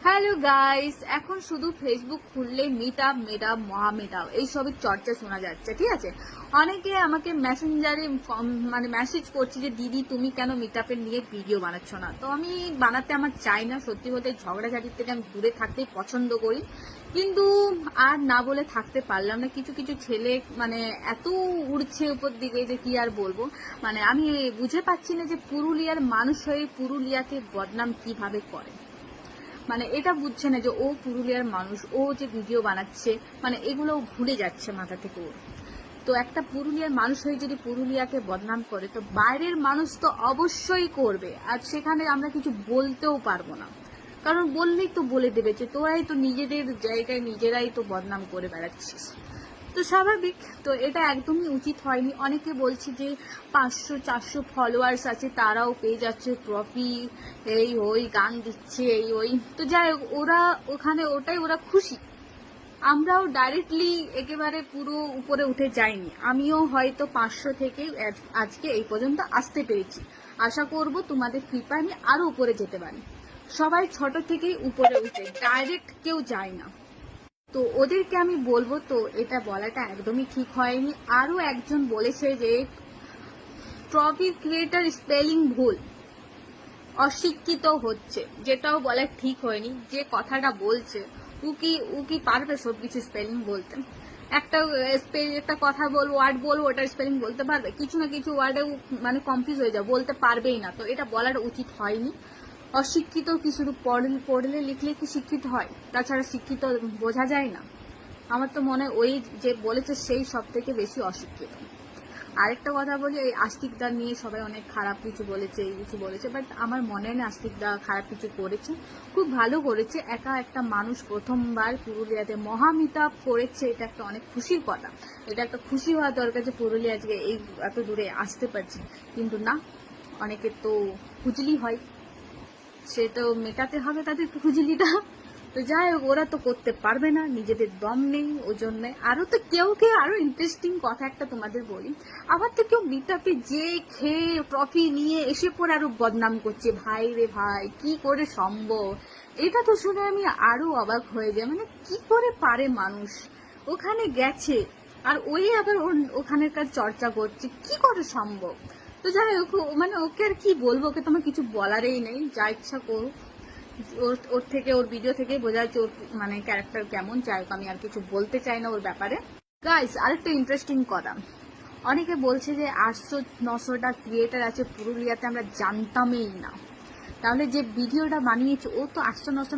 Hello guys, এখন শুধু Facebook খুললে মিট আপ মহা মিট আপ এইসবের চর্চা শোনা যাচ্ছে। ঠিক আছে, অনেকে আমাকে মেসেঞ্জারে মেসেজ করছে যে দিদি তুমি কেন মিট আপের নিয়ে ভিডিও বানাচ্ছ না। তো আমি বানাতে আমার চাই না, সত্যি বলতে ঝগড়াঝাটির থেকে আমি দূরে থাকতেই পছন্দ করি। কিন্তু আর না বলে থাকতে পারলাম না। কিছু কিছু ছেলে এত উড়ছে উপর দিকে যে কি আর বলবো। আমি বুঝে পাচ্ছি না যে পুরুলিয়ার মানুষ হয়ে পুরুলিয়াকে বদনাম কিভাবে করে। এটা বুঝছে না যে ও পুরুলিয়ার মানুষ, ও যে ভিডিও বানাচ্ছে এগুলো ভুলে যাচ্ছে মাথা থেকে ওর। তো একটা পুরুলিয়ার মানুষ হয়ে যদি পুরুলিয়াকে বদনাম করে তো বাইরের মানুষ তো অবশ্যই করবে, আর সেখানে আমরা কিছু বলতেও পারবো না, কারণ বললেই তো বলে দেবে যে তোরাই তো নিজেদের জায়গায় নিজেরাই তো বদনাম করে বেড়াচ্ছিস। তো স্বাভাবিক, তো এটা একদমই উচিত হয়নি। অনেকে বলছে যে 500-400 ফলোয়ার্স আছে, তারাও পেয়ে যাচ্ছে ট্রফি, এই ওই গান দিচ্ছে, এই ওই। তো যাই হোক, ওরা ওখানে ওটাই ওরা খুশি। আমরাও ডাইরেক্টলি একেবারে পুরো উপরে উঠে যাইনি। আমিও হয়তো 500 থেকে আজকে এই পর্যন্ত আসতে পেরেছি। আশা করব তোমাদের কৃপায় আমি আরো উপরে যেতে পারি। সবাই ছোট থেকেই উপরে উঠে, ডাইরেক্ট কেউ যায় না। তো ওদেরকে আমি বলবো, তো এটা বলাটা একদমই ঠিক হয়নি। আরো একজন বলেছে যে ট্রফি ক্রিয়েটার স্পেলিং ভুল, অশিক্ষিত হচ্ছে, যেটাও বলা ঠিক হয়নি। যে কথাটা বলছে ও কি পারবে সবকিছু স্পেলিং বলতে? একটা কথা বলবো, ওয়ার্ড বলবো, ওটার স্পেলিং বলতে পারবে? কিছু না কিছু ওয়ার্ডে কনফিউজ হয়ে যায়, বলতে পারবেই না। তো এটা বলার উচিত হয়নি। অশিক্ষিত কি শুধু পড়লে লিখলে কি শিক্ষিত হয়? তাছাড়া শিক্ষিত বোঝা যায় না? আমার তো মনে হয় ওই যে বলেছে সেই সব থেকে বেশি অশিক্ষিত। আরেকটা কথা বলি, এই আস্তিকদা নিয়ে সবাই অনেক খারাপ কিছু বলেছে, এই কিছু বলেছে, বাট আমার মনে হয় না আস্তিকদা খারাপ কিছু করেছে, খুব ভালো করেছে। একটা মানুষ প্রথমবার পুরুলিয়াতে মহামিট আপ করেছে, এটা একটা অনেক খুশির কথা। এটা একটা খুশি হওয়া দরকার যে পুরুলিয়া আজকে এই এত দূরে আসতে পারছে। কিন্তু না, অনেকের তো খুজলি হয়, সে তো মেটাতে হবে তাদের খুজলিটা। তো যাই হোক, ওরা তো করতে পারবে না, নিজেদের দম নেই। ওই জন্য আরো তো কেউ আরো ইন্টারেস্টিং কথা একটা তোমাদের বলি, আবার তো কেউ মিটআপে যে খেয়ে ট্রফি নিয়ে এসে পরে আরো বদনাম করছে। ভাই রে ভাই, কি করে সম্ভব? এটা তো শুনে আমি আরো অবাক হয়ে যাই। কি করে পারে মানুষ? ওখানে গেছে আর ওই আবার ওখানেকার চর্চা করছে, কি করে সম্ভব? তো যাই হোক, ওকে আর কি বলবো, ওকে তোমার কিছু বলারই নেই, যা ইচ্ছা করুক। ওর ভিডিও থেকে বোঝা যাচ্ছে ওর ক্যারেক্টার কেমন। যাই হোক, আমি আর কিছু বলতে চাই না ওর ব্যাপারে। গাইস, আরেকটা ইন্টারেস্টিং কথা, অনেকে বলছে যে 800-900টা ক্রিয়েটার আছে পুরুলিয়াতে, আমরা জানতামই না। তাহলে যে ভিডিওটা বানিয়েছে ও তো 800-900